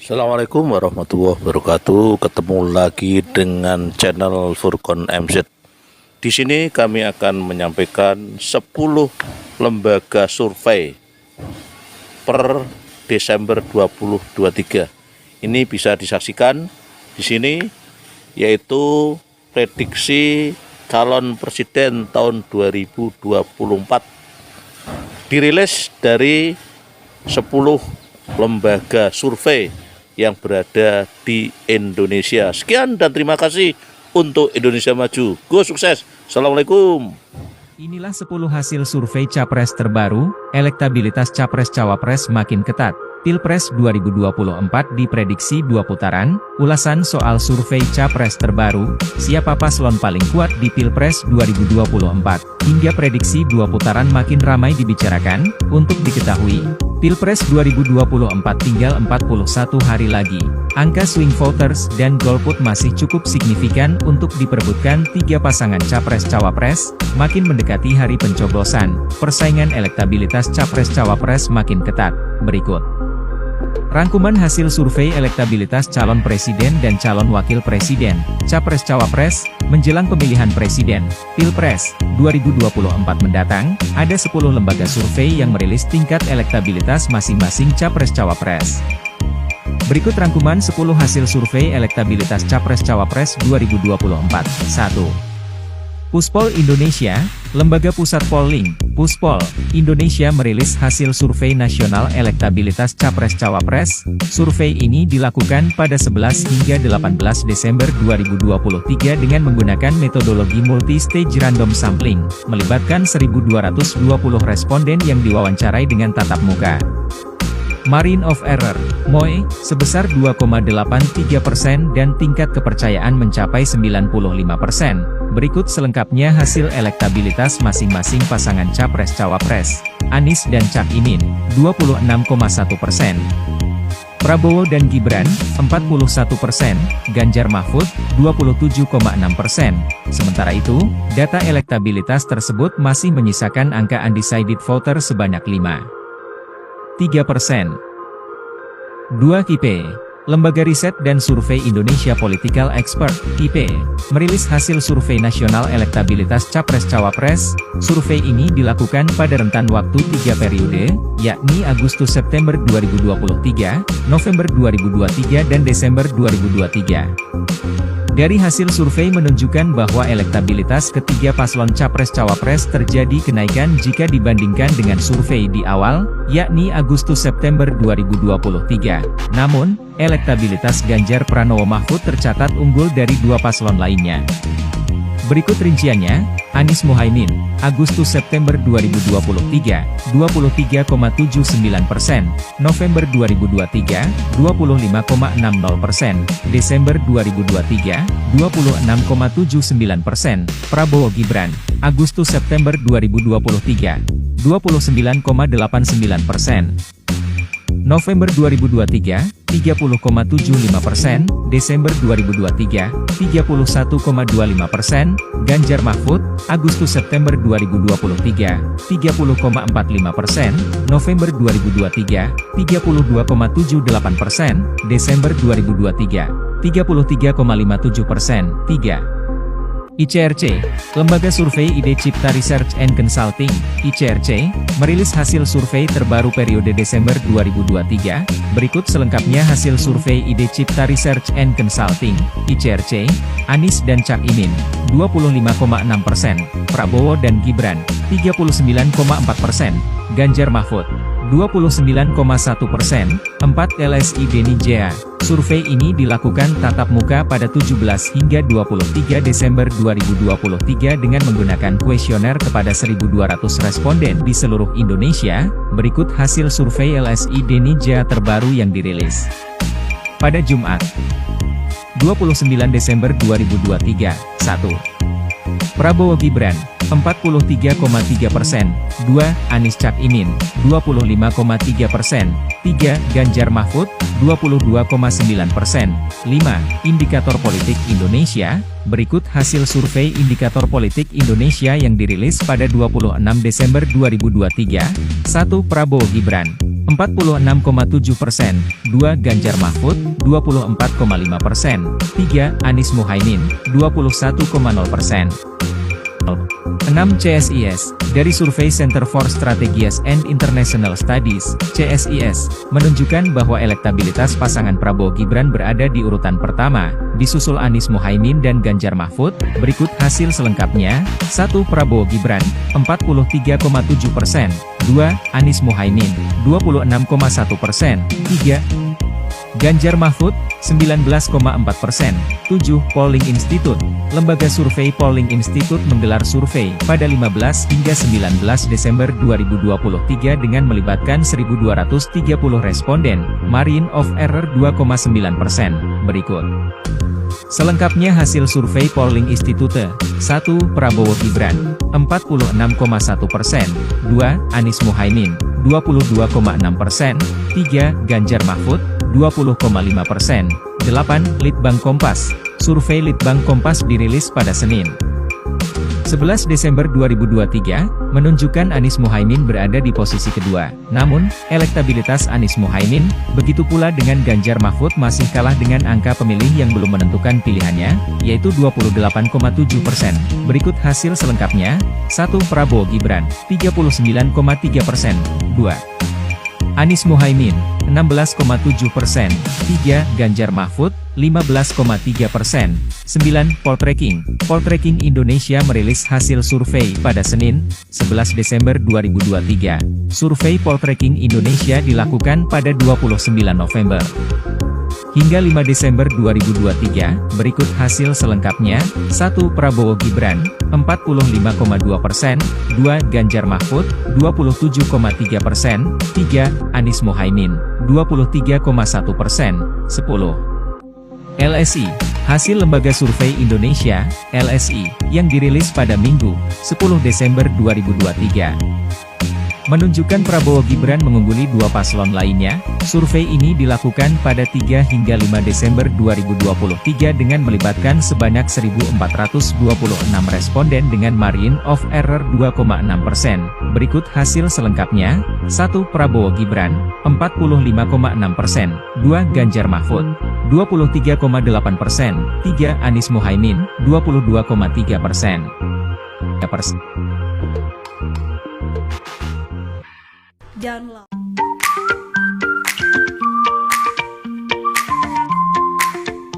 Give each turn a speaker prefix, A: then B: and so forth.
A: Assalamualaikum warahmatullahi wabarakatuh. Ketemu lagi dengan channel Furqon MZ. Di sini kami akan menyampaikan 10 lembaga survei per Desember 2023. Ini bisa disaksikan di sini, yaitu prediksi calon presiden tahun 2024 dirilis dari 10 lembaga survei yang berada di Indonesia. Sekian dan terima kasih untuk Indonesia Maju. Go sukses. Assalamualaikum.
B: Inilah 10 hasil survei Capres terbaru, elektabilitas Capres-Cawapres makin ketat. Pilpres 2024 diprediksi 2 putaran, ulasan soal survei Capres terbaru, siapa paslon paling kuat di Pilpres 2024, hingga prediksi 2 putaran makin ramai dibicarakan. Untuk diketahui, Pilpres 2024 tinggal 41 hari lagi. Angka swing voters dan golput masih cukup signifikan untuk diperebutkan 3 pasangan Capres-Cawapres, makin mendekati hari pencoblosan, persaingan elektabilitas Capres-Cawapres makin ketat. Berikut rangkuman hasil survei elektabilitas calon presiden dan calon wakil presiden, Capres-Cawapres, menjelang pemilihan presiden, Pilpres 2024 mendatang. Ada 10 lembaga survei yang merilis tingkat elektabilitas masing-masing Capres-Cawapres. Berikut rangkuman 10 hasil survei elektabilitas Capres-Cawapres 2024. 1. Puspol Indonesia, Lembaga Pusat Polling, Puspol Indonesia merilis hasil survei nasional elektabilitas Capres-Cawapres. Survei ini dilakukan pada 11 hingga 18 Desember 2023 dengan menggunakan metodologi multi-stage random sampling, melibatkan 1.220 responden yang diwawancarai dengan tatap muka. Margin of error, MOE, sebesar 2,83% dan tingkat kepercayaan mencapai 95%. Berikut selengkapnya hasil elektabilitas masing-masing pasangan Capres-Cawapres. Anies dan Cak Imin, 26,1%. Prabowo dan Gibran, 41%. Ganjar Mahfud, 27,6%. Sementara itu, data elektabilitas tersebut masih menyisakan angka undecided voter sebanyak 3%. 2. KIP, Lembaga Riset dan Survei Indonesia Political Expert, IP, merilis hasil survei nasional elektabilitas Capres-Cawapres. Survei ini dilakukan pada rentan waktu 3 periode, yakni Agustus-September 2023, November 2023 dan Desember 2023. Dari hasil survei menunjukkan bahwa elektabilitas ketiga paslon Capres-Cawapres terjadi kenaikan jika dibandingkan dengan survei di awal, yakni Agustus-September 2023. Namun, elektabilitas Ganjar Pranowo Mahfud tercatat unggul dari 2 paslon lainnya. Berikut rinciannya: Anies Muhaimin, Agustus-September 2023, 23,79%, November 2023, 25,60%, Desember 2023, 26,79%, Prabowo Gibran, Agustus-September 2023, 29,89%, November 2023, 30,75%, Desember 2023, 31,25%, Ganjar Mahfud, Agustus-September 2023, 30,45%, November 2023, 32,78%, Desember 2023, 33,57%. 3. ICRC, Lembaga Survei Ide Cipta Research and Consulting, ICRC, merilis hasil survei terbaru periode Desember 2023. Berikut selengkapnya hasil survei Ide Cipta Research and Consulting, ICRC. Anies dan Cak Imin, 25,6%. Prabowo dan Gibran, 39,4%. Ganjar Mahfud, 29,1%. 4. LSI Denijaya. Survei ini dilakukan tatap muka pada 17 hingga 23 Desember 2023 dengan menggunakan kuesioner kepada 1.200 responden di seluruh Indonesia. Berikut hasil survei LSI Denijaya terbaru yang dirilis pada Jumat, 29 Desember 2023. 1. Prabowo Gibran, 43,3%. 2. Anies Cak Imin, 25,3%. 3. Ganjar Mahfud, 22,9%. 5. Indikator Politik Indonesia. Berikut hasil survei Indikator Politik Indonesia yang dirilis pada 26 Desember 2023. 1. Prabowo Gibran, 46,7%, 2 Ganjar Mahfud, 24,5%, 3 Anies Muhaimin, 21,0%. 6 CSIS, dari survei Center for Strategies and International Studies, CSIS, menunjukkan bahwa elektabilitas pasangan Prabowo Gibran berada di urutan pertama, disusul Anies Muhaimin dan Ganjar Mahfud. Berikut hasil selengkapnya: 1 Prabowo Gibran, 43,7%, 2 Anies Muhaimin, 26,1%, 3 Ganjar Mahfud, 19,4%. 7 Polling Institute. Lembaga survei Polling Institute menggelar survei pada 15 hingga 19 Desember 2023 dengan melibatkan 1.230 responden, margin of error 2,9%. Berikut selengkapnya hasil survei Polling Institute. 1 Prabowo Gibran, 46,1%, 2 Anies Muhaimin, 22,6%, 3 Ganjar Mahfud, 20,5%. 8 Litbang Kompas. Survei Litbang Kompas dirilis pada Senin, 11 Desember 2023, menunjukkan Anies Muhaimin berada di posisi kedua. Namun, elektabilitas Anies Muhaimin, begitu pula dengan Ganjar Mahfud masih kalah dengan angka pemilih yang belum menentukan pilihannya, yaitu 28,7%. Berikut hasil selengkapnya. 1 Prabowo Gibran, 39,3%, 2 Anies Muhaimin, 16,7%, 3 Ganjar Mahfud, 15,3%. 9 Poltreking. Poltreking Indonesia merilis hasil survei pada Senin, 11 Desember 2023. Survei Poltreking Indonesia dilakukan pada 29 November hingga 5 Desember 2023, berikut hasil selengkapnya. 1 Prabowo Gibran, 45,2%, 2 Ganjar Mahfud, 27,3%, 3 Anies Muhaimin, 23,1%, 10 LSI. Hasil Lembaga Survei Indonesia, LSI, yang dirilis pada Minggu, 10 Desember 2023. Menunjukkan Prabowo Gibran mengungguli 2 paslon lainnya. Survei ini dilakukan pada 3 hingga 5 Desember 2023 dengan melibatkan sebanyak 1.426 responden dengan margin of error 2,6%. Berikut hasil selengkapnya. 1 Prabowo Gibran, 45,6%, 2 Ganjar Mahfud, 23,8%, 3 Anies Muhaimin, 22,3%.
C: Jangan lupa